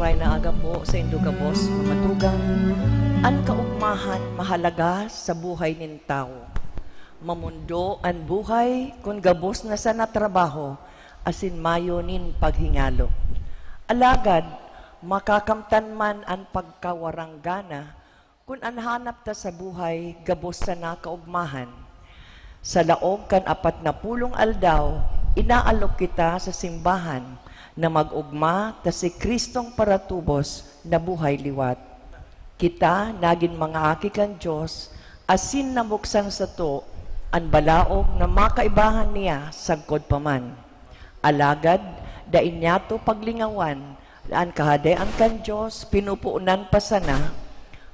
Maray na aga po sa Indugabos, mamatugang an kaugmahan mahalaga sa buhay nin tao. Mamundo an buhay kung gabos na sa natrabaho, asin mayo nin paghingalo. Alagad, makakamtan man an pagkawaranggana, kung anhanap ta sa buhay, gabos sa nakaugmahan. Sa laog kan 40 aldaw, inaalok kita sa simbahan, na mag-ugma ta si Kristong paratubos na buhay liwat. Kita nagin mga aki kan Diyos, asin namuksan sa to, an balaog na makaibahan niya sagkod paman. Alagad, dain niya to paglingawan, an kahadean kan Diyos, pinupuunan pa sana,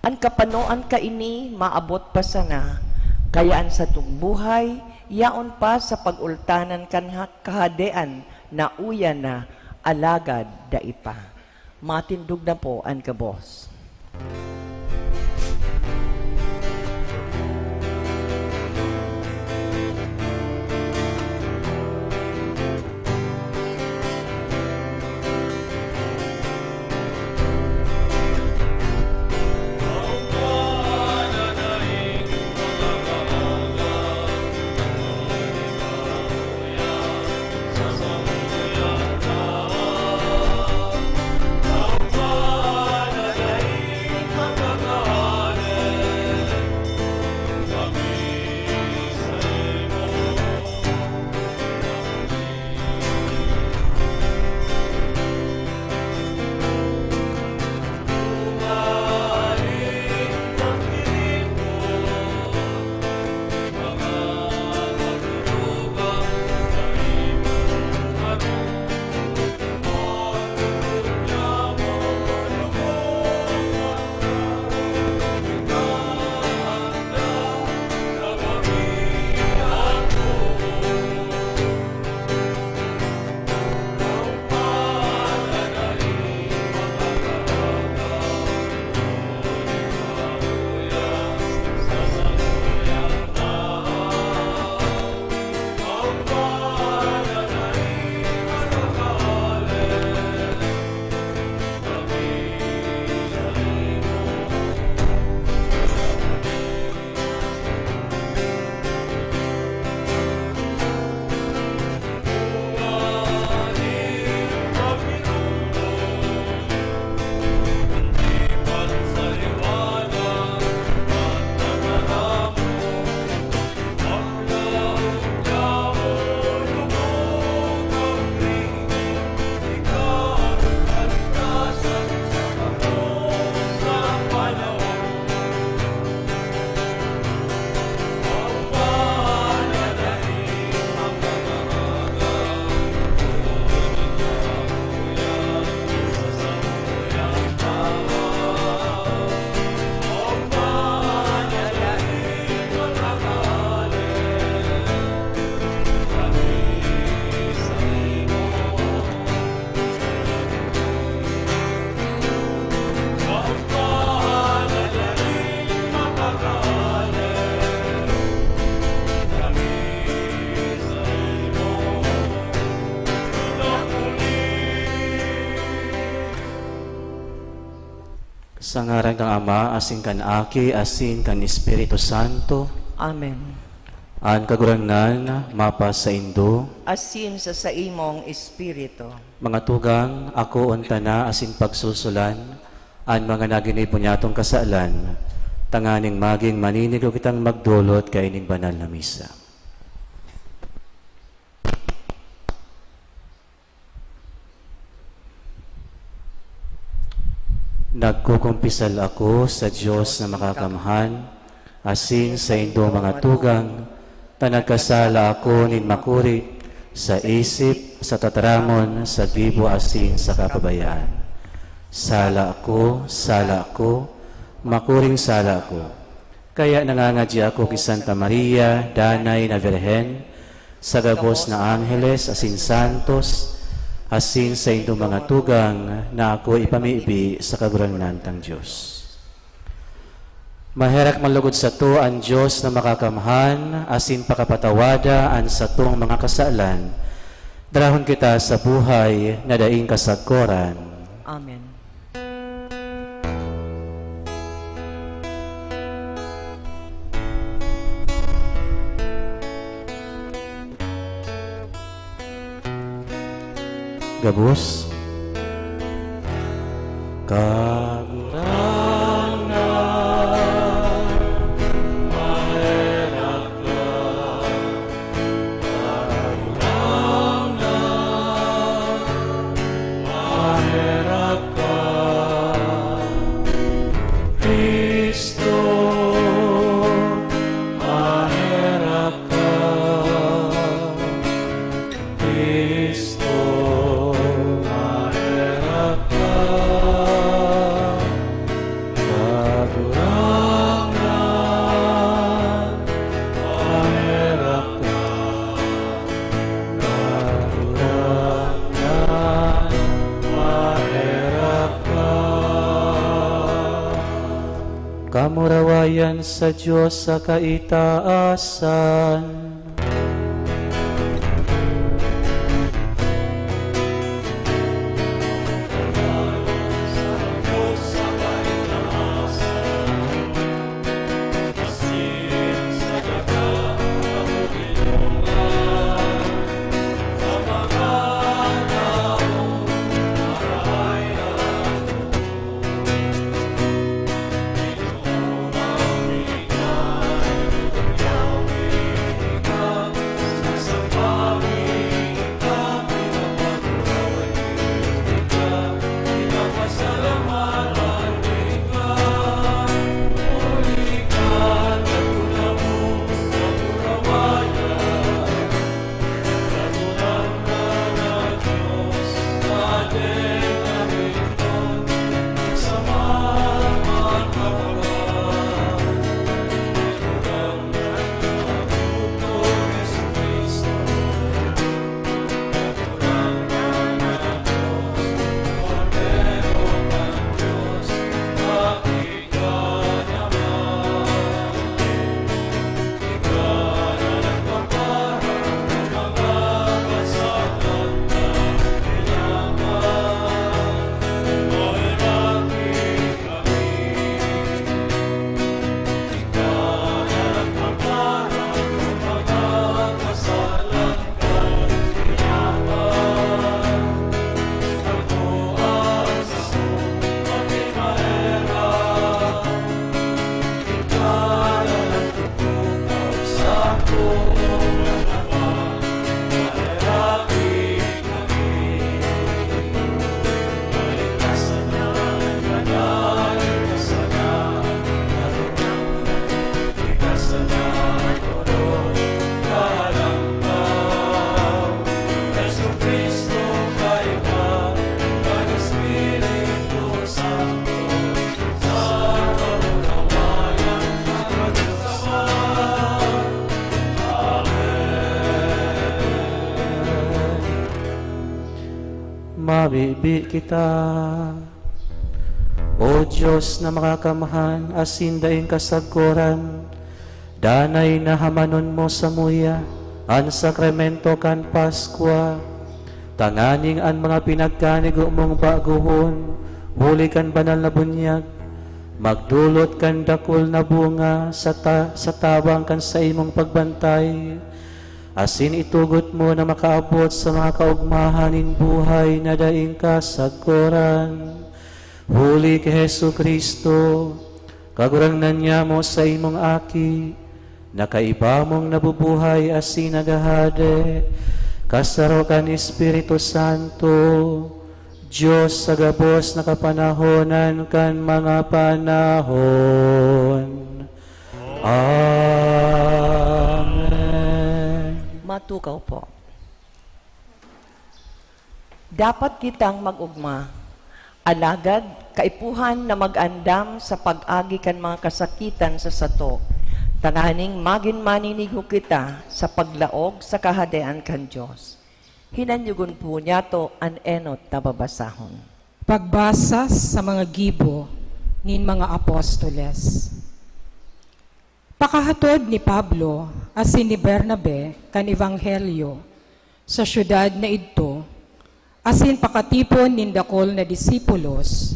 an kapanoan ka ini, maabot pa sana, kayaan sa tungbuhay, yaon pa sa pagultanan kan kahadean, na uya na, alagad daipa. Matindog na po ang kabos. Thank you. Sa ngaran kang Ama, asin kan Aki, asin kan Espiritu Santo, Amen. an kagurangnan, mapa sa Indo, Asin sa imong espiritu. mga tugang, ako unta na asin pagsusulan, an mga naginay punyatong kasalan, tanganing maging maninigo kitang magdulot kaining banal na misa. Nagkukumpisal ako sa Diyos na makakamhan, asin sa Indo mga tugang, tanagkasala ako nin makuri, sa isip, sa tataramon, sa dibo asin sa kapabayaan. Sala ako, makuring sala ako. Kaya nangangadya ako kay Santa Maria, Danay na Virhen, sa gabos na Angeles, asin Santos, asin sa Indo mga tugang, na ako ipamiibi sa kagurangnan tang Diyos. Maherak malugod sa to ang Diyos na makakamhan, asin pakapatawada an sa tong mga kasalan. Darahon kita sa buhay na daing kasagkoran. Amen. Gabos. Kamurawayan sa Diyos sa kaitaasan. Mabibi kita, O Diyos na makakamhan, asin daing kasagkuran, danay na hamanon mo sa muya, an sakramento kan Paskwa, tanganing an mga pinagkanigo mong baguhon, huli kan banal na bunyag, magdulot kan dakol na bunga sa tabang kan sa imong pagbantay. Asin itugot mo na makaabot sa mga kaugmahanin buhay na daing kasagkuran. Huli kay Hesu Kristo, kagurangnan niya mo sa imong aki, nakaiba mong nabubuhay asin nagahade, kasarokan Espiritu Santo, Diyos sa gabos na kapanahonan kan mga panahon. Amen. Matukaw po. Dapat kitang mag-ugma, alagad kaipuhan na mag-andam sa pag-agi kan mga kasakitan sa sato, tananing magin maninigo kita sa paglaog sa kahadean kan Diyos. Hinanyugon po niya to an enot na babasahon. Pagbasa sa mga gibo nin mga apostoles. Pakahatod ni Pablo asin ni Bernabe kan Ebanghelyo sa syudad na idto, asin pakatipon nin dakol na disipulos,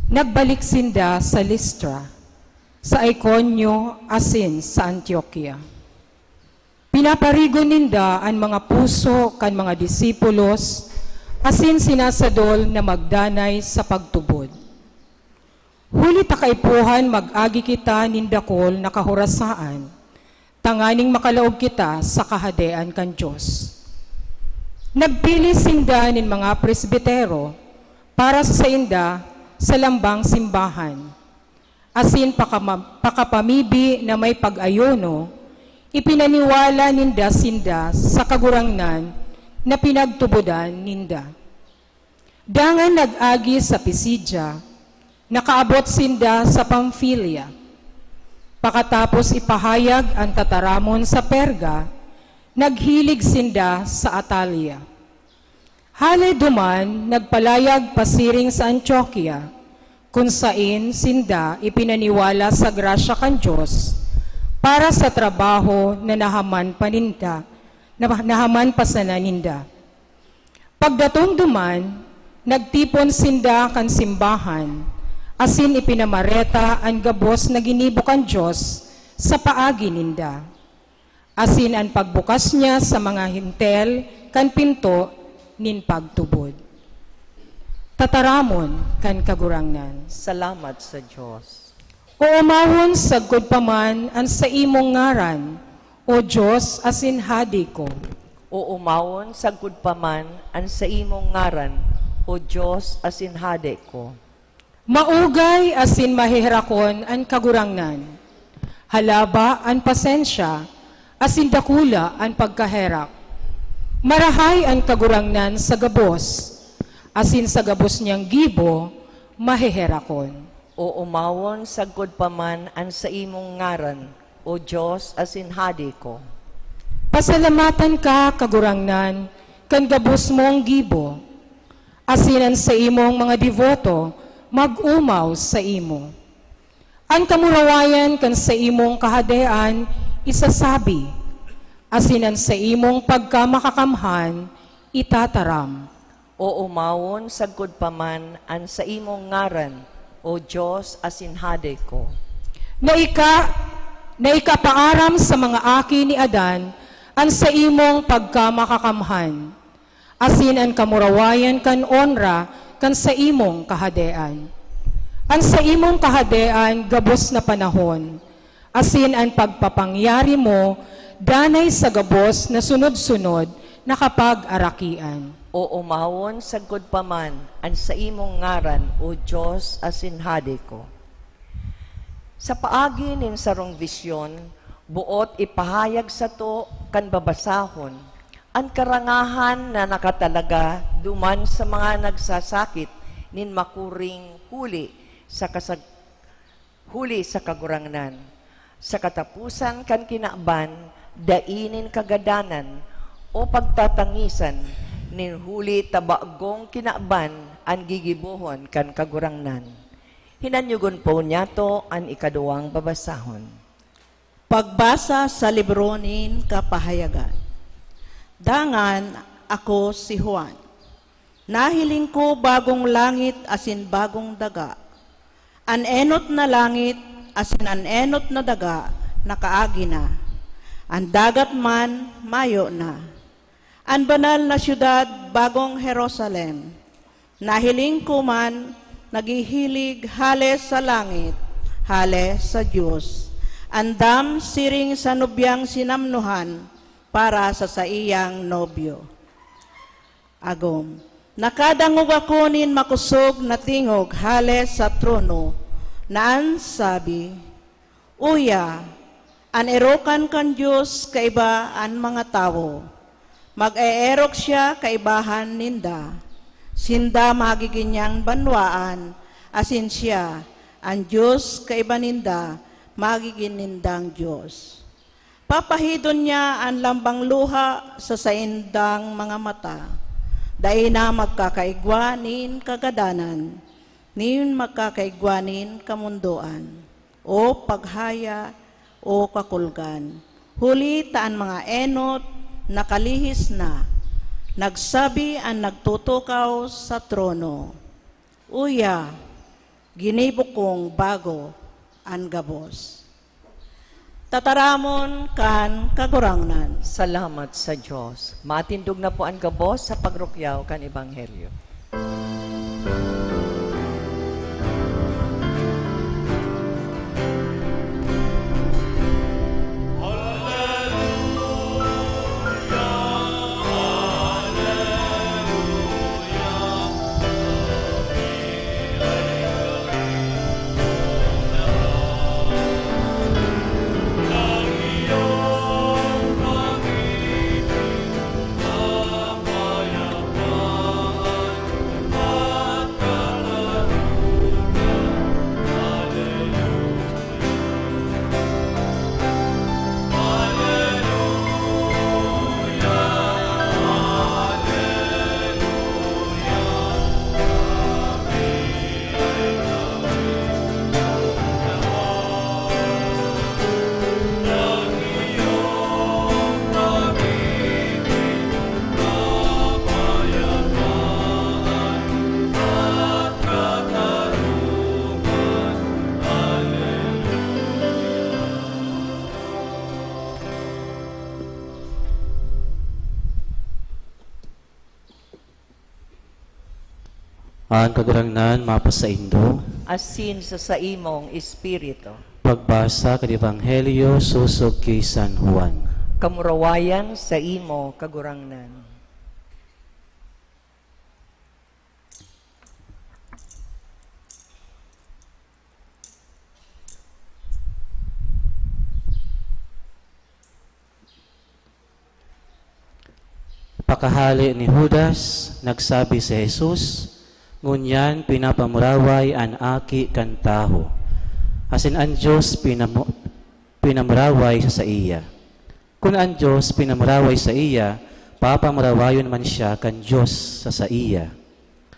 nagbalik sinda sa Listra, sa Iconio asin sa Antioquia. Pinaparigo ninda ang mga puso kan mga disipulos, asin sinasadol na magdanay sa pagtubod. Huli takaipuhan mag-agi kita nindakol na kahorasaan, tanganing makalaog kita sa kahadean kan Diyos. Nagpili sinda nin mga presbitero para sa inda sa lambang simbahan, asin pakapamibi na may pag-ayono, ipinaniwala ninda sinda sa kagurangnan na pinagtubudan ninda. Dangan nag-agi sa Pisidia, nakaabot sinda sa Pamphylia. Pakatapos ipahayag ang tataramon sa Perga, naghilig sinda sa Atalia. Halay duman, nagpalayag pasiring sa Antioquia, kung sain sinda ipinaniwala sa grasya kan Diyos, para sa trabaho na nahaman pa sa naninda. Pagdatong duman, nagtipon sinda kan simbahan, asin ipinamareta ang gabos na ginibo kan Diyos sa paagi ninda. Asin ang pagbukas niya sa mga hintel kan pinto nin pagtubod. Tataramon kan kagurangnan. Salamat sa Diyos. O umawon sagkod paman ang sa imong ngaran, o Diyos asin hadi ko. O umawon sagkod paman an sa imong ngaran, o Diyos asin hade ko. Maugay asin mahihirakon ang kagurangnan. Halaba ang pasensya, asin dakula ang pagkaherak. Marahay ang kagurangnan sa gabos, asin sa gabos niyang gibo, mahihirakon. O umawon sagkod paman an sa imong ngaran, o Diyos asin hadi ko. Pasalamatan ka, kagurangnan, kan gabos mong gibo, asinan sa imong mga devoto, mag-umaw sa imo. Ang kamurawayan kan sa imong kahadean, isasabi, asinan sa imong pagkamakakamhan, itataram. O umawon sagkod paman an sa imong ngaran, o Diyos asin hade ko. Na ikapaaram sa mga aki ni Adan, ang sa imong pagkamakakamhan, asin ang kamurawayan kan onra, kan sa imong kahadean. Ang sa imong kahadean, gabos na panahon, asin ang pagpapangyari mo, danay sa gabos na sunod-sunod, na kapag-arakian. O umawon sagkod paman an sa imong ngaran, o Diyos asin hade ko. Sa paagi nin sarong visyon, buot ipahayag sa to kan babasahon, ang karangahan na nakatalaga duman sa mga nagsasakit nin makuring huli sa kagurangnan. Sa katapusan kan kinaban, dainin kagadanan o pagtatangisan nin huli tabagong kinaban ang gigibuhon kan kagurangnan. Hinanyugon po niya to ang ikaduwang babasahon. Pagbasa sa libro nin kapahayagan. Dangan ako si Juan. Nahiling ko bagong langit asin bagong daga. An enot na langit, asin an enot na daga, nakaagi na. Ang dagat man, mayo na. Ang banal na syudad, bagong Jerusalem. Nahiling ko man, nagihilig hale sa langit, hale sa Diyos. Andam siring sa nubyang sinamnuhan para sa saiyang nobyo. Agom. Nakadangog ako nin makusog na tingog hale sa trono, naan sabi, Uya, an erokan kan Diyos kaiba an mga tao, mag-eerok siya kaibahan ninda, sinda magiging banwaan, asin siya, ang Diyos kaiba ninda, magiging nindang Diyos. Papahidon niya ang lambang luha sa saindang mga mata, dahil na magkakaigwanin kagadanan, nin magkakaigwanin kamundoan, o paghaya, o kakulgan. Huli taan mga enot, nakalihis na, nagsabi ang nagtutukaw sa trono, Uya, ginibok kong bago ang gabos. Tataramon kan kagurangnan. Salamat sa Diyos. Matindog na po ang gabos sa pagrukyaw kan Ebanghelyo. Ang kagurangnan mapasaindo. Asin sa saimong espiritu. Pagbasa kay Ebanghelyo susog kay San Juan. Kamurawayan sa imo kagurangnan. Pakahali ni Judas, nagsabi si Jesus, ngunyan pinapamuraway an aki kan taho. Asin ang Diyos pinamuraway sa iya. Kung ang Diyos pinamuraway sa iya, papamurawayon man siya kan Diyos sa iya.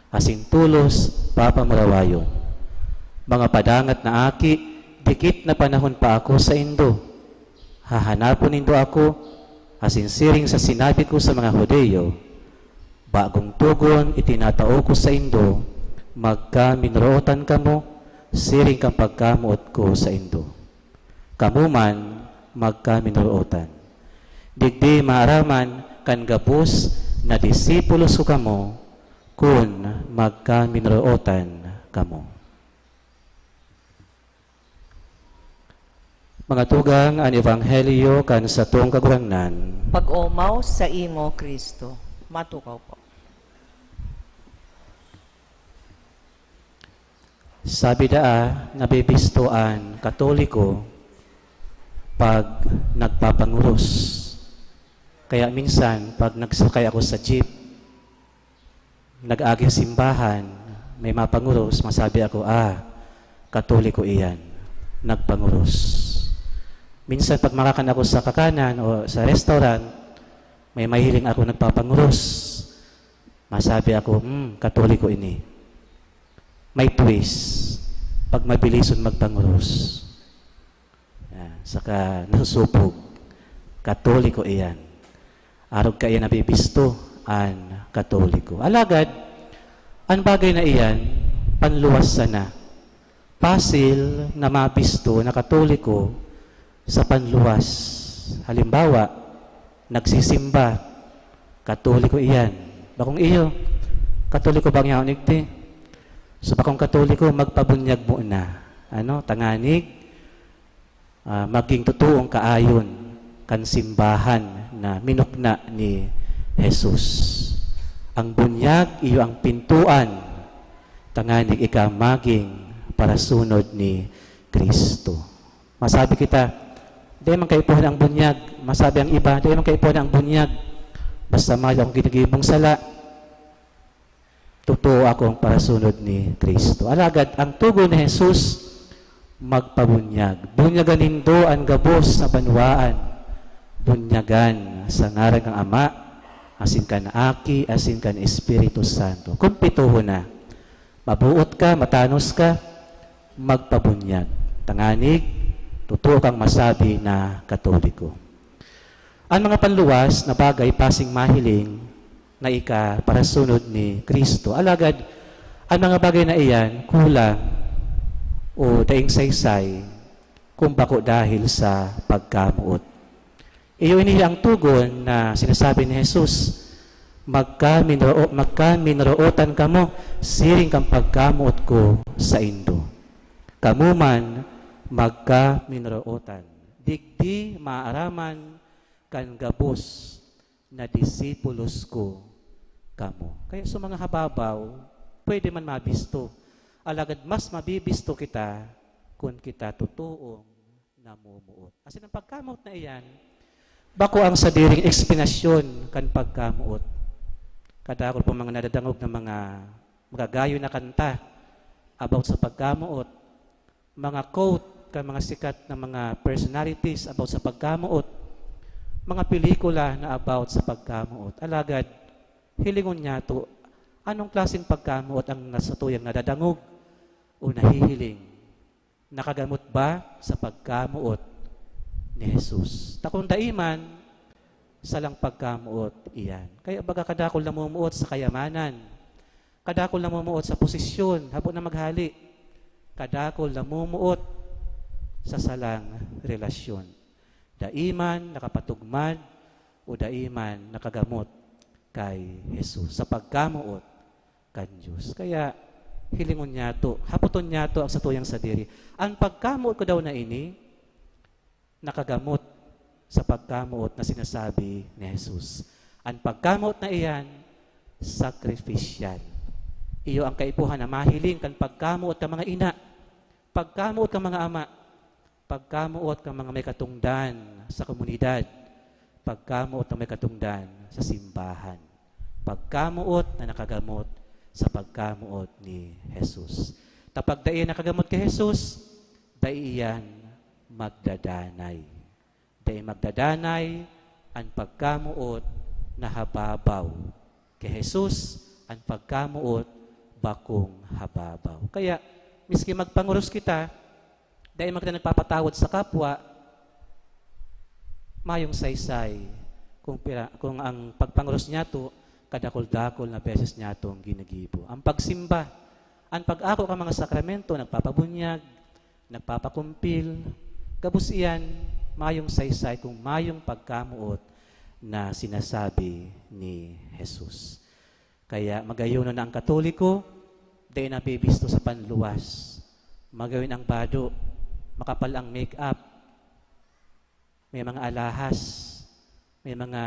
Asin tulos, papamurawayon. Mga padangat na aki, dikit na panahon pa ako sa indo. Hahanapon nindo ako, asin siring sa sinabi ko sa mga Hudeyo, bagong tugon itinatao ko sa indo, magkaminrootan kamo, siring kang pagkamuot ko sa indo. Kamu man magkaminrootan. Digdi maaraman kan gabos na disipulos ko kamo, kun magkaminrootan kamo. Mga tugang ang Ebanghelyo kan sa tuong kagurangnan. Pag-umaw sa imo, Kristo. Matukaw po. Sabi daa, nabibistuan Katoliko pag nagpapanguros. Kaya minsan, pag nagsakay ako sa jeep, nag-agi simbahan, may mapanguros, masabi ako, Katoliko iyan, nagpanguros. Minsan, pag makakan ako sa kakanan o sa restaurant, may mahiling ako nagpapanguros. Masabi ako, Katoliko ini. May twist. Pag mabilison magpanguros. Yan. Saka nasusupog. Katoliko iyan. Arog ka iyan nabibisto, an Katoliko. Alagad, ang bagay na iyan, panluwas sana. pasil na mabisto na Katoliko sa panluwas. Halimbawa, nagsisimba, Katoliko iyan. Bakong iyo, Katoliko bang yaon igti? So bakong Katoliko, magpabunyag mo na. Tanganig, maging totoong kaayon kan simbahan na minukna ni Jesus. Ang bunyag, iyo ang pintuan, tanganig ika maging para sunod ni Kristo. Masabi kita, di man kaipuhan ang bunyag. Masabi ang iba, di man kaipuhan ang bunyag. Basta mahal akong ginagibong sala, totoo akong para sunod ni Kristo. Alagad, ang tugon ni Jesus, magpabunyag. Bunyagan nindo ang gabos na banwaan. Bunyagan sa ngaran ng Ama, asin kan Aki, asin kan Espiritu Santo. Kumpituho na. Mabuot ka, matanos ka, magpabunyag. Tanganig, totoo kang masabi na Katoliko. Ang mga panluwas na bagay pasing mahiling na ika para sunod ni Kristo. Alagad, ang mga bagay na iyan kulang o daing saysay kung bako dahil sa pagkamuot. Iyo ini ang tugon na sinasabi ni Jesus, magkaminrootan kamo, siring kang pagkamuot ko sa indo. Kamu man magkaminrootan. Digdi maaraman kan gabos na disipulos ko kamo. Kaya sa mga hababaw, pwede man mabisto. Alagad mas mabibisto kita kung kita totoong namumuot. Kasi ng pagkamuot na iyan, bako ang sadiring eksplanasyon kan pagkamuot. Kadakol po mga nadadangog ng mga magagayo na kanta about sa pagkamuot. Mga quote kan mga sikat na mga personalities about sa pagkamuot. Mga pelikula na about sa pagkamuot. Alagad, hilingon niya to, anong klaseng pagkamuot ang nasatuyang nadadangog o nahihiling? Nakagamot ba sa pagkamuot ni Jesus? Takong daiman, salang pagkamuot iyan. Kaya baga kadakol namumuot sa kayamanan, kadakol namumuot sa posisyon, habang na maghali, kadakol namumuot sa salang relasyon. Daiman nakapatugmad o daiman nakagamot kay Jesus sa pagkamuot kan Diyos. Kaya hilingon niya to, haputon niya to ang satuyang sadiri. Ang pagkamuot ko daw na ini, nakagamot sa pagkamuot na sinasabi ni Jesus. Ang pagkamuot na iyan, sacrificial. Iyo ang kaipuhan na mahiling kan pagkamuot ka mga ina, pagkamuot ka mga ama, pagkamuot ka mga may katungdan sa komunidad, pagkamuot na may katungdan sa simbahan, pagkamuot na nakagamot sa pagkamuot ni Jesus. Tapag daiyan nakagamot kay Jesus, daiyan magdadanay. Daiyan magdadanay ang pagkamuot na hababaw. Kay Jesus, ang pagkamuot bakong hababaw. Kaya, miski magpanguros kita, dahil magda nagpapatawad sa kapwa, mayong saysay kung ang pagpanguros niya to, kadakol-dakol na beses niya itong ginagibo. Ang pagsimba, ang pag-ako ka mga sakramento, nagpapabunyag, nagpapakumpil, gabos iyan, mayong saysay kung mayong pagkamuot na sinasabi ni Jesus. Kaya magayunan na ang Katoliko, dahil nabibisto sa panluwas. Magawin ang bado, makapal ang make-up, may mga alahas, may mga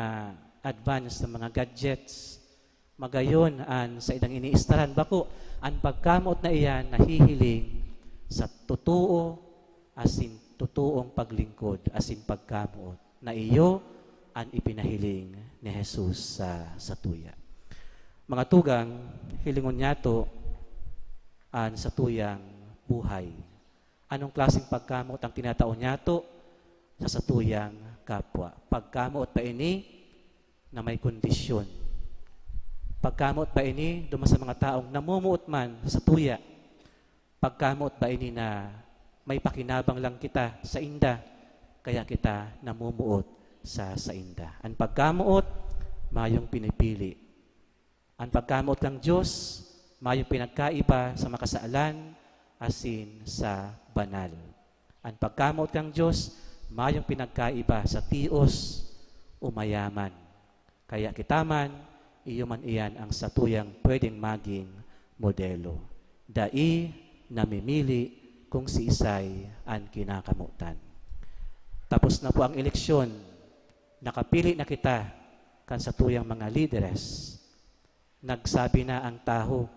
advanced na mga gadgets, magayon an sa idang iniistaran. Bako, ang pagkamot na iyan nahihiling sa totoo asin totoong paglingkod asin pagkamot na iyo ang ipinahiling ni Jesus sa tuya. Mga tugang, hilingon niya to an sa tuyang buhay. Anong klaseng pagkamot ang tinataon niya to sa satuyang kapwa? Pagkamot pa ini na may kondisyon. Pagkamot pa ini duman sa mga taong namumuot man sa tuya. Pagkamot ba ini na may pakinabang lang kita sa inda, kaya kita namumuot sa inda. Ang pagkamuot, mayong pinipili. Ang pagkamuot ng Diyos, mayong pinagkaiba sa makasaalan, asin sa banal. Ang pagkamot kang Diyos, mayong pinagkaiba sa tios o mayaman. Kaya kitaman, iyo man iyan ang satuyang pwedeng maging modelo. Dai namimili kung si Isay ang kinakamutan. Tapos na po ang eleksyon, nakapili na kita kan satuyang mga lideres. Nagsabi na ang taho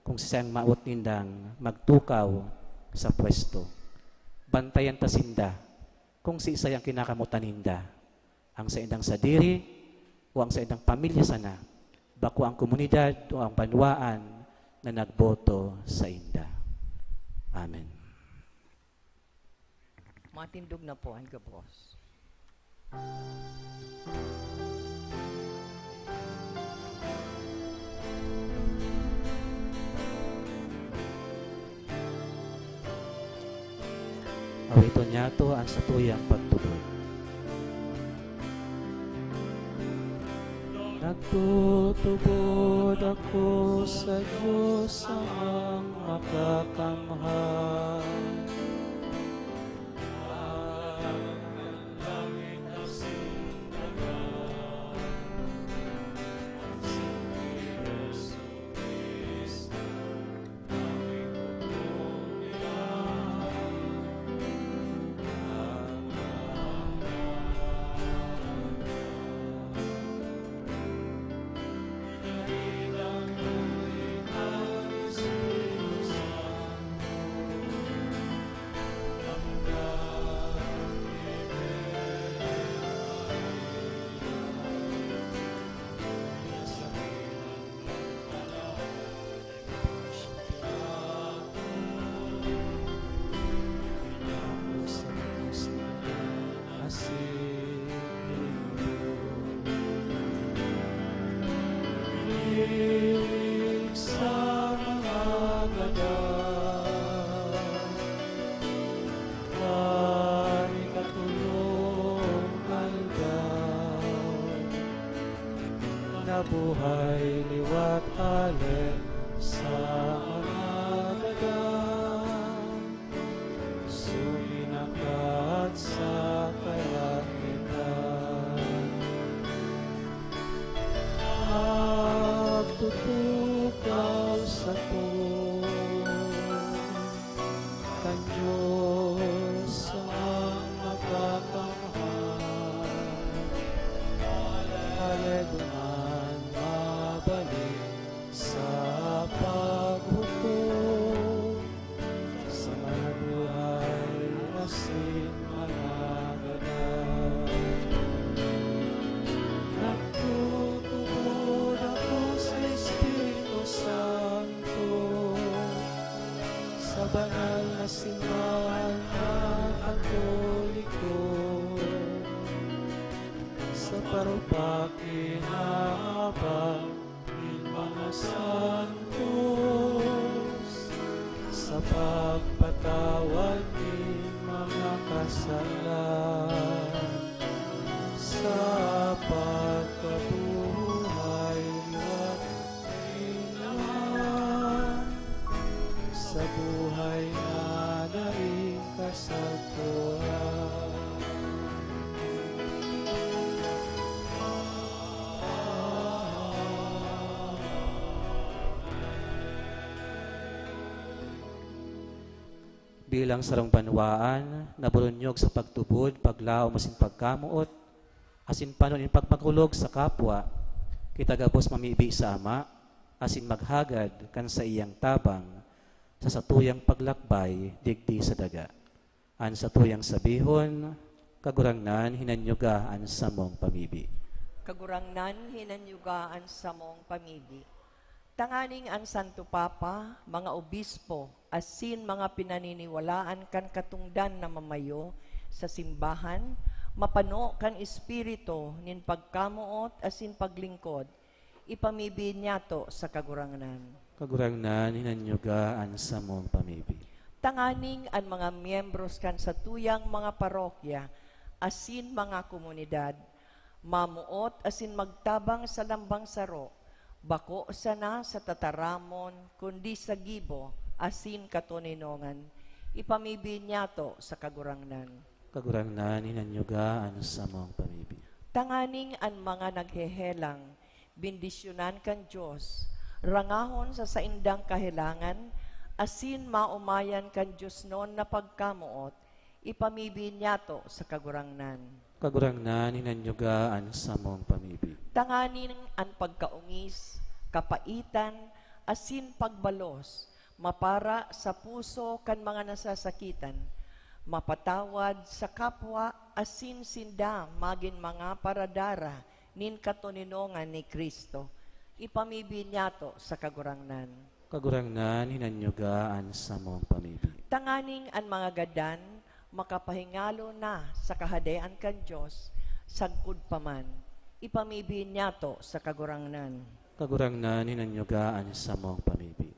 kung siyang maot nindang magtukaw sa pwesto. Bantayan ta sinda kung si Isay ang kinakamutan ninda. Ang sa indang sadiri o ang sa indang pamilya sana, bako ang komunidad o ang banwaan na nagboto sa inda. Amen. Matindog na po ang gabos. Awito niya to ang satuyang pagtuloy. Nagtutubod ako sa Diyos ang makakamahal. Sa mga gagal ay katulong aldaw na buhay liwat alin sa mga gagal suminakat sa kayakitan magtutukaw sa kan Diyos ang makakamahal. Haleluman mabalik sa paghukom sa mga buhay asin mga gagal. Nagtutubod ako sa Espiritu Santo sa banal na simbahan na Katoliko sa parupakinabang ng mga santos sa pagpatawad ng mga kasalan sa pagkabuhay at ilan sa buhay na naikasatuan. Bilang sarong banwaan, naburunyog sa pagtubod, paglao, masin pagkamuot, asin panon in pagpakulog sa kapwa, kita gabos mamibi sa Ama, asin maghagad kan sa iyang tabang, sa satuyang paglakbay, digdi sa daga. An satuyang sabihon, kagurangnan, hinanyugaan sa mong pamibi. Kagurangnan, hinanyugaan sa mong pamibi. Tanganing ang Santo Papa, mga obispo, asin mga pinaniniwalaan kan katungdan na mamayo sa simbahan, mapano kan espiritu nin pagkamuot asin paglingkod, ipamibi niyato sa kagurangnan. Kagurangnan, hinanyugaan sa mong pamibi. Tanganing ang mga miyembros kan sa tuyang mga parokya, asin mga komunidad, mamuot asin magtabang sa lambang saro, bako sana sa tataramon, kundi sa gibo, asin katuninongan, ipamibin niya to sa kagurangnan. Kagurangnan inanyugaan sa mong pamibi. Tanganing an mga naghehelang, bindisyonan kan Diyos, rangahon sa saindang kahilangan, asin maumayan kan Diyos noon na pagkamuot, ipamibin niya to sa kagurangnan. Kagurangnan inanyugaan sa mong pamibi. Tanganing an pagkaungis, kapaitan, asin pagbalos, mapara sa puso kan mga nasasakitan, mapatawad sa kapwa, asin sinda magin mga paradara, nin katuninongan ni Kristo. Ipamibin niya to sa kagurangnan. Kagurangnan inanyugaan sa mong pamibi. Tanganing an mga gadan, makapahingalo na sa kahadean kan Diyos, sagkud paman. Ipamibin niya to sa kagurangnan. Kagurangnan inanyugaan sa mong pamibi.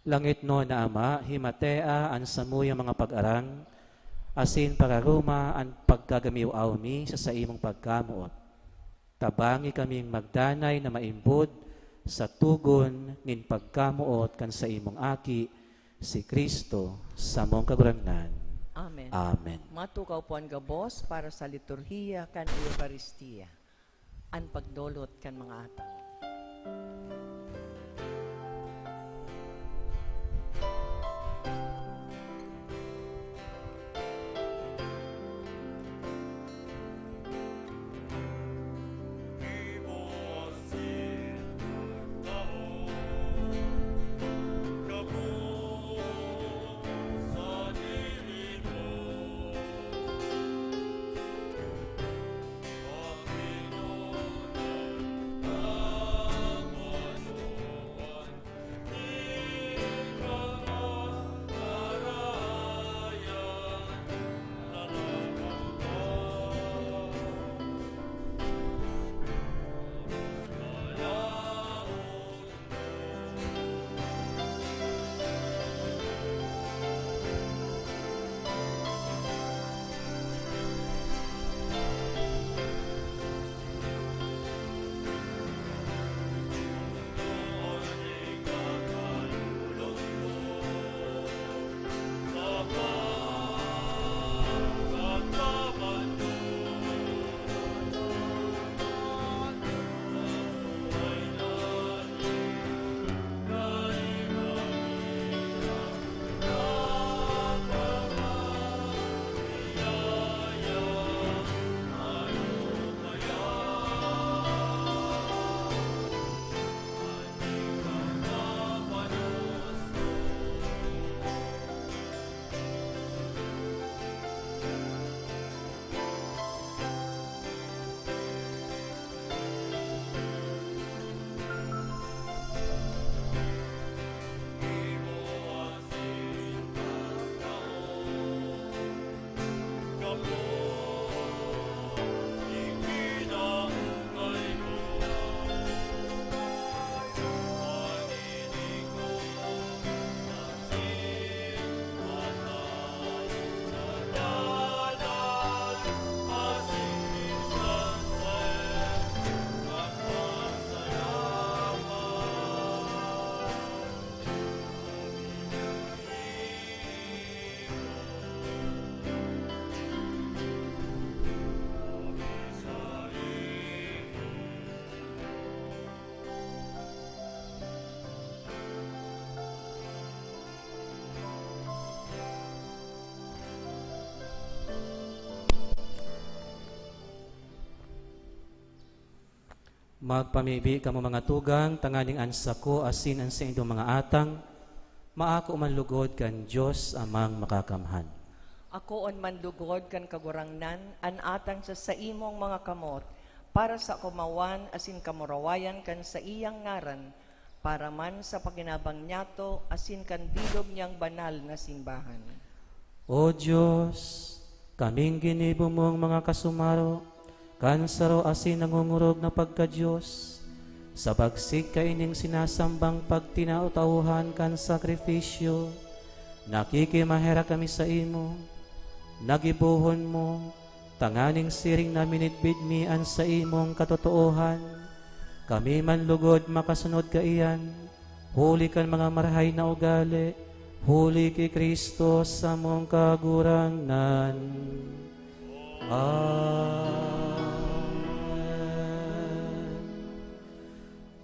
Langit no na Ama, himatea an samuyang mga pag-arang, asin pararuma an pagkagamiw mi sa imong pagkamuot. Tabangi kaming magdanay na maimbod sa tugon nin pagkamuot kan sa imong aki, si Kristo, sa mong kagurangnan. Amen. Amen. Matukaw po ang gabos para sa liturhiya kan Eucharistia. An pagdolot kan mga atang. Magpamibi kamo mga tugang, tanganing ansa ko, asin ang sa inyong mga atang, maako man lugod kan Diyos amang makakamhan. Ako on mandugod kan kagurangnan, an atang sa saimong mga kamot, para sa kumawan asin kamurawayan kan sa iyang ngaran, para man sa paginabang niyato asin kan bilog niyang banal na simbahan. O Diyos, kaming ginibo mong mga kasumaro, kansaro asin nangungurog na pagka-Diyos, sa bagsig kaining sinasambang pagtinautauhan kan sakrifisyo, nakikimahera kami sa imo, nagibuhon mo, tanganing siring na minitbidmian sa imong katotoohan, kami man lugod makasunod ka iyan, huli kan mga marahay na ugali, huli kay Kristo sa mong kagurangnan. Amen.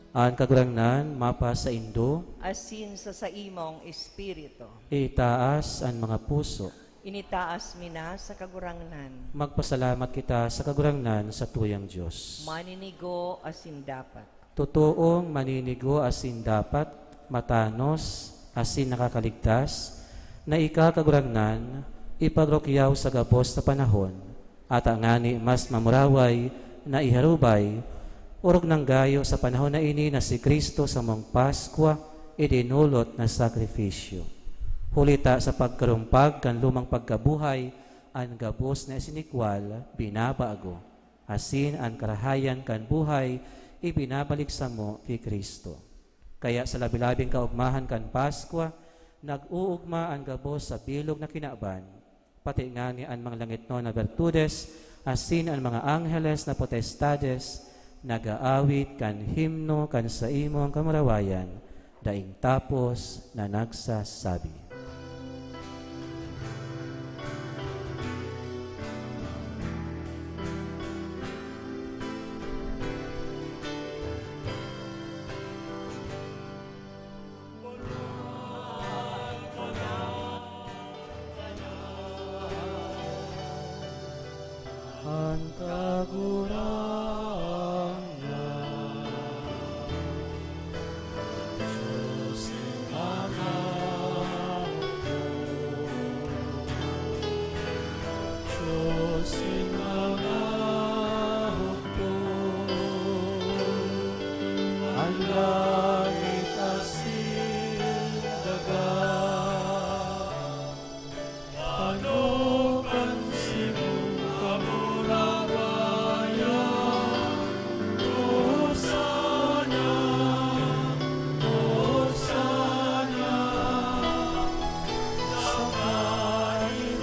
Ang kagurangnan, mapa sa Indo, Asin sa imong espiritu. itaas ang mga puso. Initaas mina sa kagurangnan. Magpasalamat kita sa kagurangnan sa tuyang Diyos. Maninigo asin dapat. Totoong maninigo asin dapat, matanos asin nakakaligtas, na ikakagurangnan, ipagrokyaw sa gabos na panahon, at ang ngani mas mamuraway na iharubay, urog ng gayo sa panahon na ini na si Kristo sa mong Paskwa, idinulot na sakripisyo. Hulita sa pagkarumpag kan lumang pagkabuhay, ang gabos na isinikwal, binabago. Asin ang karahayan kan buhay, ibinabalik sa mo kay Kristo. Kaya sa labilabing kaugmahan kan Paskwa, nag-uugma ang gabos sa bilog na kinaban, pati nga ni ang mga langit no na bertudes, asin ang mga angheles na potestades, nag-aawit kan himno kan sa imong kamarawayan, daing tapos na nagsasabi. Ang kagurangnan, Diyos ng mga hukbo, Diyos ng mga hukbo, ang langit asin dagat, panukan simong kamurawayan, Hosana, Hosana, sa kaitaasan,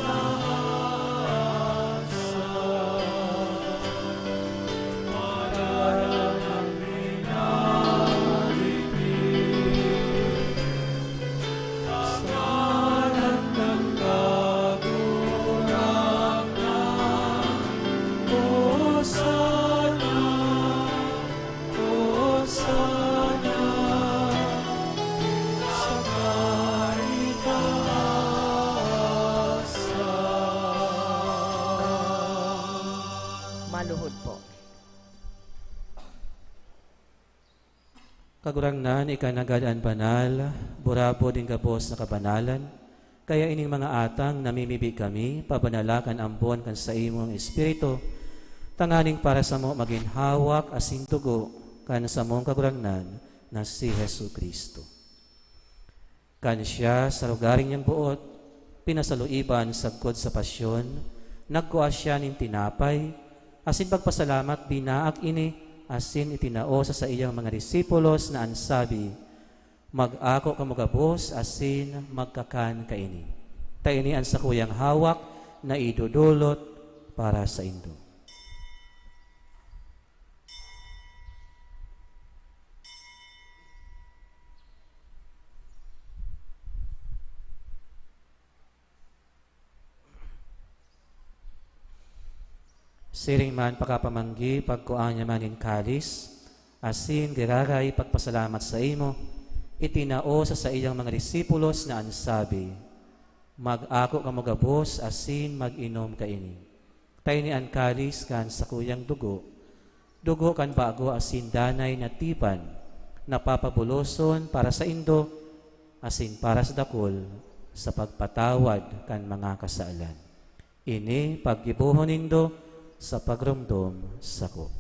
mararan ang minalipig, sa ngalan ng kagurangnan, Hosana, Hosana, sa kaitaasan. Maluhod po. Kagurangnan, ikanagadaan banal, burabo din gabos na kabanalan, kaya ining mga atang namimibi kami, pabanalakan ambon kan sa imong espiritu, tanganing para sa mo maging hawak asin tugo kan sa mong kagurangnan na si Hesu Kristo. Kan siya sa lugaring niyang buot, pinasaluiban sagkod sa pasyon, nagkuha siya ning tinapay, asin pagpasalamat binaak ini, asin itinao sa iyang mga disipulos na ansabi, mag-ako kamugabos asin magkakan kaini. Taini ang sakuyang hawak na idudulot para sa Indo. Siring man pakapamanggi, pagkuan niya manin kalis, asin diraray pagpasalamat sa imo, itinao sa iyang mga disipulos na ansabi, mag-ako kamugabos, asin mag-inom kaini. Tayni ang kalis kan sa kuyang dugo, dugo kan bago asin danay na tipan, napapabuloson para sa Indo, asin para sa dakol, sa pagpatawad kan mga kasaalan. Ini paggibuhon Indo, sa pagrumdom sako.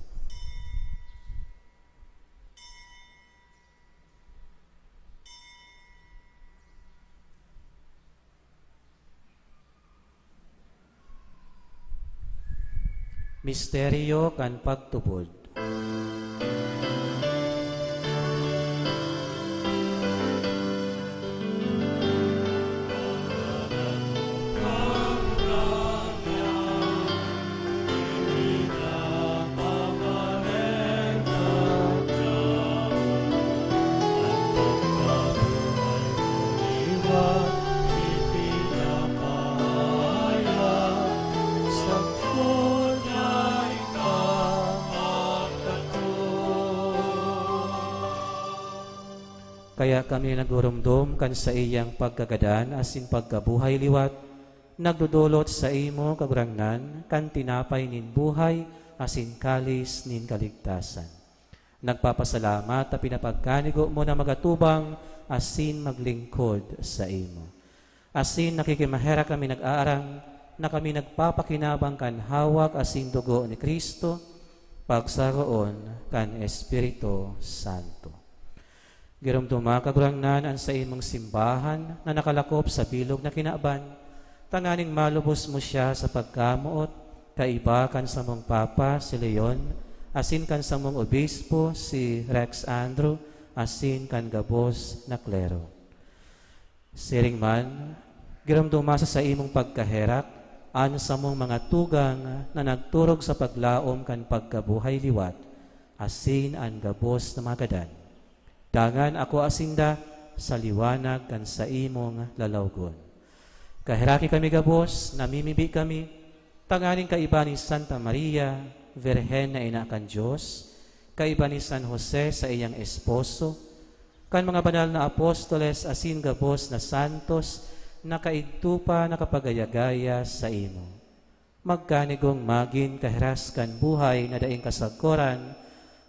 Misteryo kan pagtubod. kaya kami nagurumdum kan sa iyang pagkagadan asin pagkabuhay liwat, nagdudulot sa imo kagurangnan kan tinapay nin buhay asin kalis nin kaligtasan. Nagpapasalamat at pinapagkanigo mo na magatubang asin maglingkod sa imo. Asin nakikimahera kami nag-aarang na kami nagpapakinabang kan hawak asin dugo ni Kristo pagsaroon kan Espiritu Santo. Girumduma kagurangnan an sa imong simbahan na nakalakop sa bilog na kinaaban, tanganing malubos mo siya sa pagkamuot, kaiba kan sa mong Papa si Leon, asin kan sa mong Obispo si Rex Andrew, asin kan gabos na klero. Siring man, girumduma sa imong pagkaherak, an sa mong mga tugang na nagturog sa paglaom kan pagkabuhay liwat, asin an gabos na magadan. Dangan ako asinda sa liwanag kan sa imong lalawgon. Kahiraki kami gabos, namimibi kami, tanganing kaiba ni Santa Maria, Virhen na ina kan Diyos, kaiba ni San Jose sa iyang esposo, kan mga banal na apostoles asin gabos na santos, nakaigtupa nakapagayagaya sa imo. Magkanigong magin kahiras kan buhay na daing kasagkoran,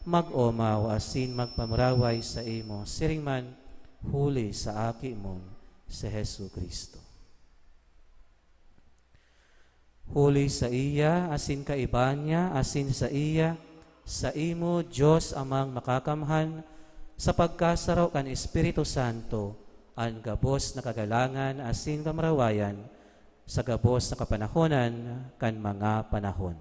mag-omaw asin magpamuraway sa imo, siringman huli sa aki mong si Hesu Kristo. Huli sa iya, asin kaiba niya, asin sa iya, sa imo, Diyos amang makakamhan, sa pagkasaraw kan Espiritu Santo, ang gabos na kagalangan, asin kamarawayan, sa gabos na kapanahonan, kan mga panahon.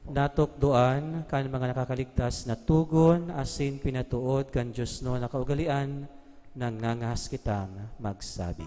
Natukdoan kan mga nakakaligtas na tugon asin pinatuod kan Diyos no nakaugalian nang ngangahas kitang magsabi.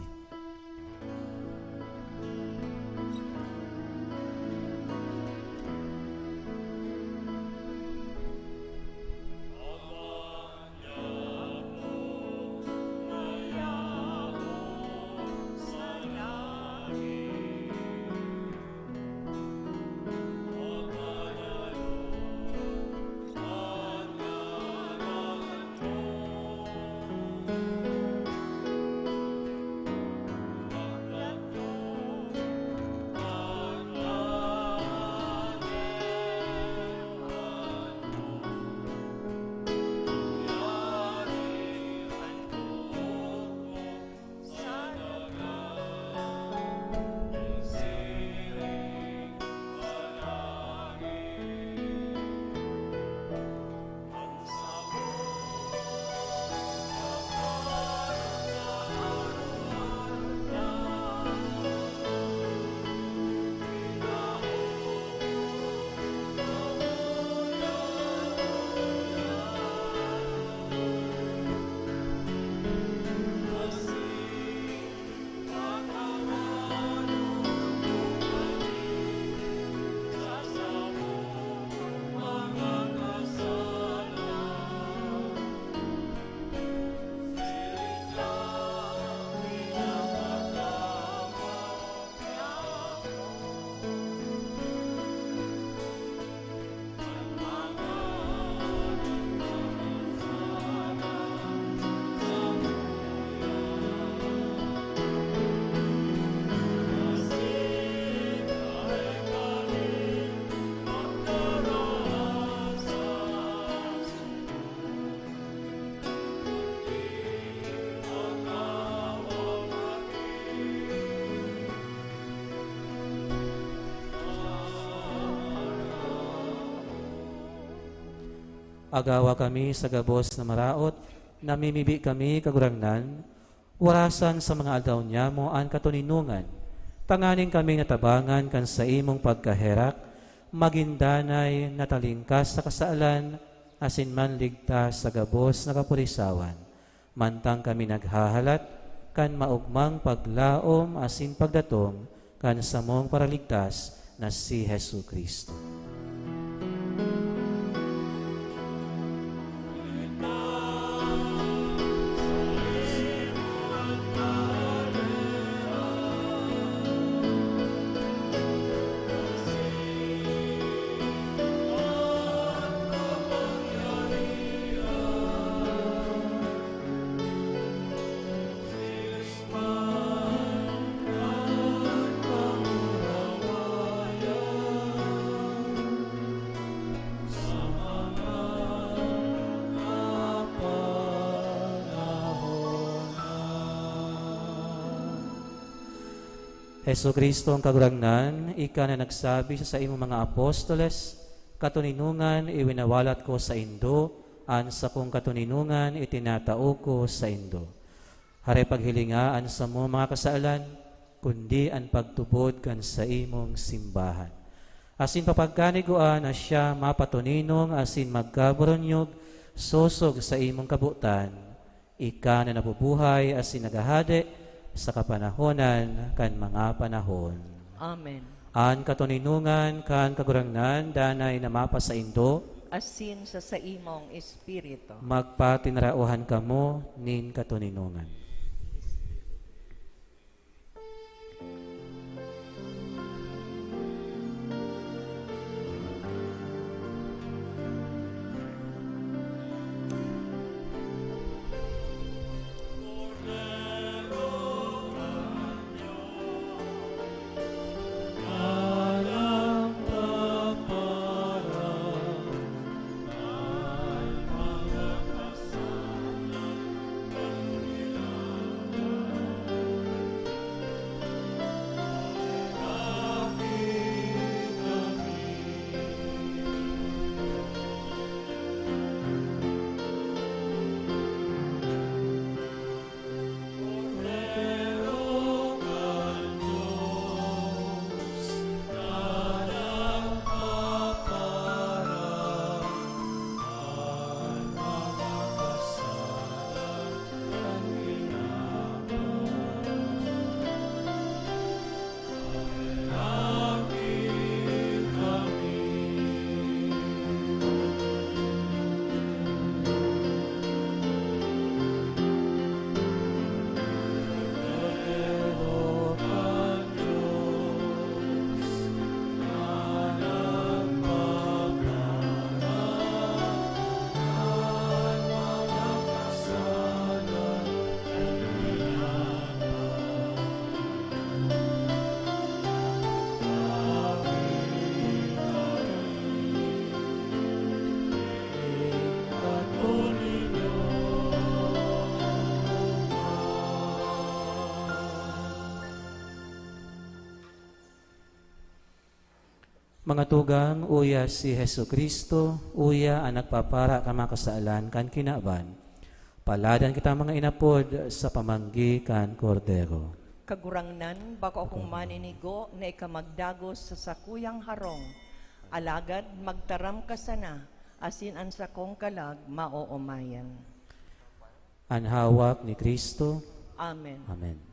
Agawa kami sa gabos na maraot, namimibi kami kagurangnan, warasan sa mga aldaw niya mo ang katuninungan, tanganing kami natabangan kan sa imong pagkaherak, magindanay natalingkas sa kasaalan, asin man ligtas sa gabos na kapurisawan. Mantang kami naghahalat, kan maugmang paglaom asin pagdatong, kan samong paraligtas na si Hesu Kristo. Hesu Kristo ang kagurangnan, ika na nagsabi sa imong mga apostoles, katuninungan iwinawalat ko sa Indo, an sa kong katuninungan itinatao ko sa Indo. Hare paghilingaan sa mo mga kasaalan, kundi ang pagtubod kan sa imong simbahan. Asin papagkaniguan na siya mapatuninong asin magkaburonyog, sosog sa imong kabutan, ika na nabubuhay asin nagahade, sa kapanahonan kan mga panahon. Amen. An katuninungan kan kagurangnan danay na mapa sa Indo, Asin sa imong espiritu. magpatinrauhan kamo nin katuninungan. Mga tugang, uya si Hesu Kristo, uya ang nagpapara ka mga kasaalan kan kinaban. Paladan kita mga inapod sa pamanggi kan kordero. Kagurangnan, bako akong maninigo na ikamagdagos sa sakuyang harong. Alagad magtaram ka sana, asin ang sakong kalag maoomayan. Ang hawak ni Kristo. Amen. Amen.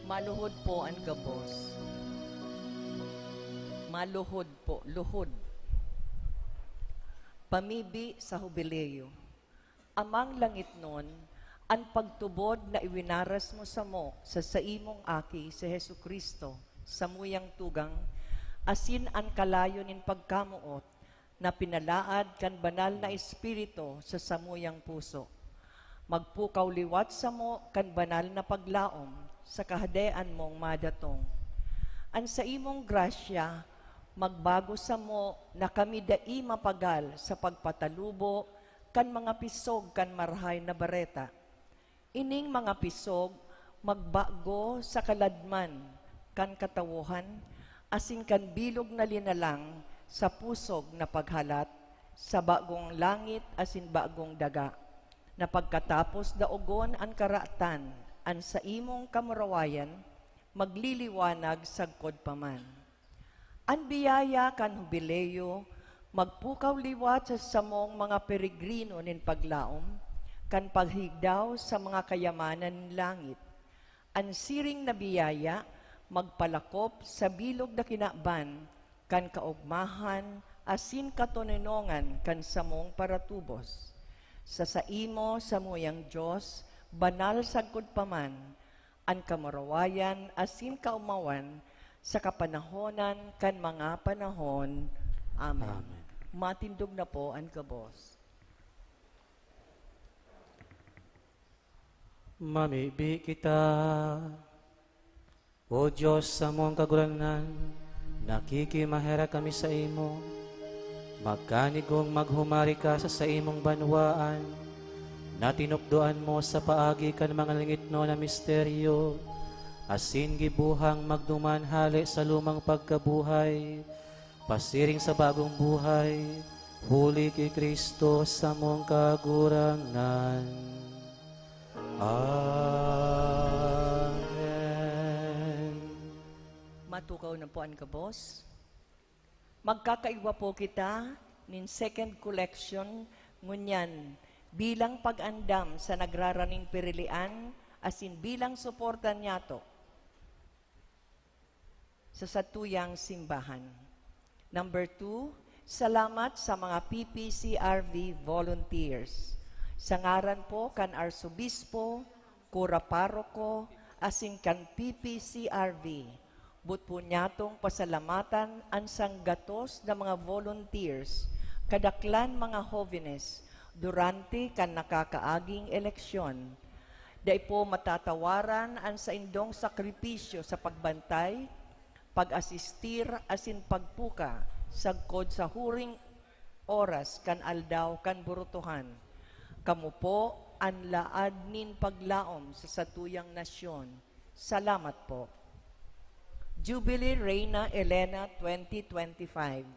Maluhod po ang gabos. Maluhod po, luhod. Pamibi sa hubileyo. Amang langit nun, ang pagtubod na iwinaras mo sa saimong aki si Hesu Kristo, sa muyang tugang, asin ang kalayo nin pagkamuot, na pinalaad kan banal na espiritu sa samuyang puso. Magpukaw liwat sa mo kan banal na paglaom, sa kahadean mong madatong. An sa imong grasya, magbago sa mo na kami dai mapagal sa pagpatalubo kan mga pisog kan marhay na bareta. Ining mga pisog, magbago sa kaladman kan katawuhan, asin kan bilog na linalang sa pusog na paghalat, sa bagong langit asin bagong daga, na pagkatapos daogon ang karatan, an sa imong kamurawayan, magliliwanag sagkod paman. An biyaya kan hubileyo, magpukaw liwat sa samong mga peregrino nin paglaom, kan paghigdaw sa mga kayamanan ng langit. An siring na biyaya, magpalakop sa bilog na kinakban, kan kaugmahan, asin katoninongan kan samong paratubos. Sa saimo sa muyang Diyos, banal sagkod paman, an kamarawayan asin kaumawan, sa kapanahonan kan mga panahon. Amen. Amen. Matindog na po ang kabos. Mamibi kita, O Diyos sa mong kaguranan, nakikimahera kami sa imo. Magkanigong maghumari ka sa imong banwaan, na tinupdoan mo sa paagi kan mga lingitno na misteryo, asin gibuhang magdumanhali sa lumang pagkabuhay, pasiring sa bagong buhay, huli kay Kristo sa mong kagurangan. Amen. Matukaw na po ang kabos. Magkakaigwa po kita nin second collection ngunyan bilang pag-andam sa nagraraning pirilian asin bilang suportan niyato sa satuyang simbahan. Number 2, salamat sa mga PPCRV volunteers. Sa ngaran po kan Arsobispo, Kura Paroko, asin kan PPCRV, but po niyatong pasalamatan ang sanggatos na mga volunteers, kadaklan mga jóvenes, durante kan nakakaaging eleksyon. Dai po matatawaran ang sa indong sakripisyo sa pagbantay, pag-asistir asin pagpuka, sagkod sa huring oras kan aldaw kan burutuhan. Kamu po ang laad nin paglaom sa satuyang nasyon. Salamat po. Jubilee Reina Elena 2025.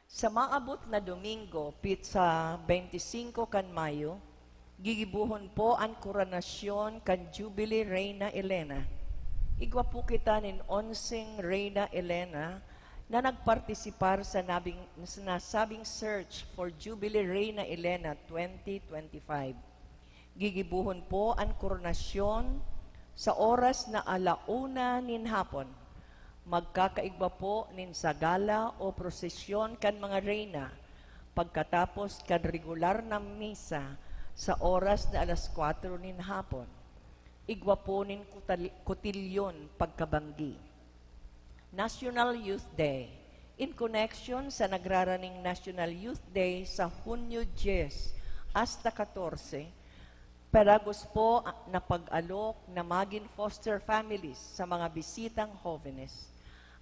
Sa maabot na Domingo, sa 25 kan Mayo, gigibuhon po ang koronasyon kan Jubilee Reina Elena. Igwa po kita nin 11 Reina Elena na nagpartisipar sa nasabing search for Jubilee Reina Elena 2025. Gigibuhon po ang koronasyon sa oras na 1:00 nin hapon. Magkakaigba po nin sagala o prosesyon kan mga reyna pagkatapos kan regular na misa sa oras na 4:00 nin hapon. Igwa po nin kutilyon pagkabanggi. National Youth Day. In connection sa nagraraning National Youth Day sa Hunyo 10 hasta 14, Peragos po na pag-alok na maging foster families sa mga bisitang jóvenes.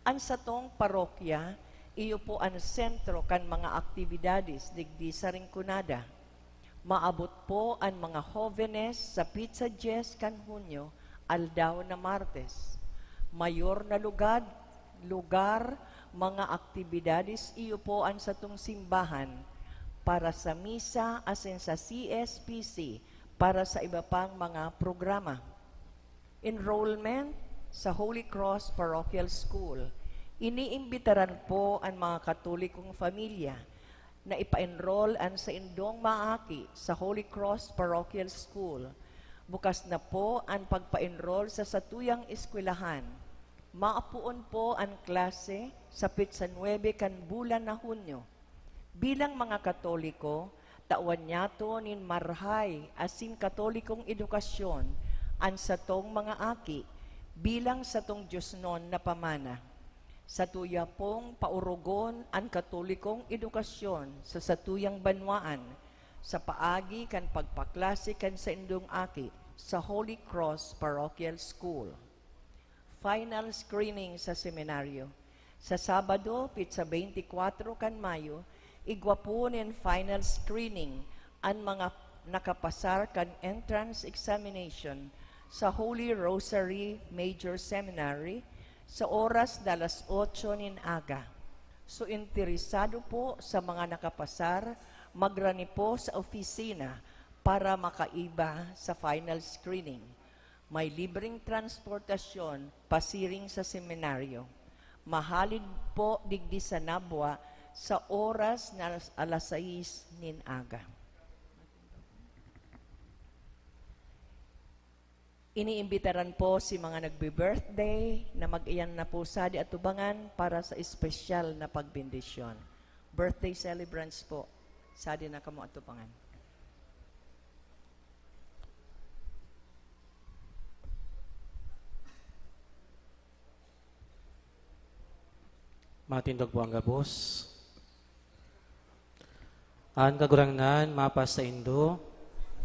Ang satong parokya, iyo po ang sentro kan mga aktibidades digdi sa Rinconada. Maabot po ang mga jóvenes sa Pizza Jazz kan Hunyo, aldaw na Martes. Mayor na lugar, mga aktibidades iyo po ang satong simbahan para sa misa asin sa CSPC para sa iba pang mga programa. Enrollment sa Holy Cross Parochial School. Iniimbitaran po ang mga katolikong pamilya na ipa-enroll ang sa indong maaki sa Holy Cross Parochial School. Bukas na po ang pagpa-enroll sa satuyang eskwelahan. Maapuon po ang klase sa Pitsa 9 kan bulan na Hunyo. Bilang mga Katoliko, tawan niyato nin marhay asin katolikong edukasyon ang satong mga aki bilang satong Diyosnon na pamana. Sa tuya pong paurugon ang katolikong edukasyon sa satuyang banwaan sa paagi kan pagpaklase kan sa indong aki sa Holy Cross Parochial School. Final screening sa seminaryo. Sa Sabado, Pitsa 24 kan Mayo, igwa po nin final screening ang mga nakapasar kan entrance examination sa Holy Rosary Major Seminary sa oras na 8:00 nin aga. So interesado po sa mga nakapasar, magrani po sa opisina para makaiba sa final screening. May libreng transportasyon pasiring sa seminaryo. Mahalid po digdi sa Nabwa sa oras na alas 6 nin aga. Iniimbitaran po si mga nagbe-birthday na mag-iyan na po sa di atubangan para sa espesyal na pagbindisyon. Birthday celebrants po, sa di na kamo atubangan. Matindog po ang gabos. Ang kagurangnan, mapas sa Indo,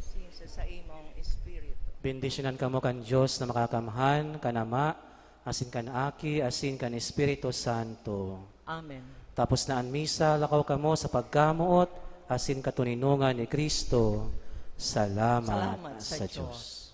Sinsa sa imong espiritu. bendisyonan kamo kan Diyos na makakamhan, kanama, asin kan Aki, asin kan Espiritu Santo. Amen. Tapos na ang misa, lakaw kamo sa pagkamuot, asin katuninungan ni Kristo. Salamat, Salamat sa sa Diyos.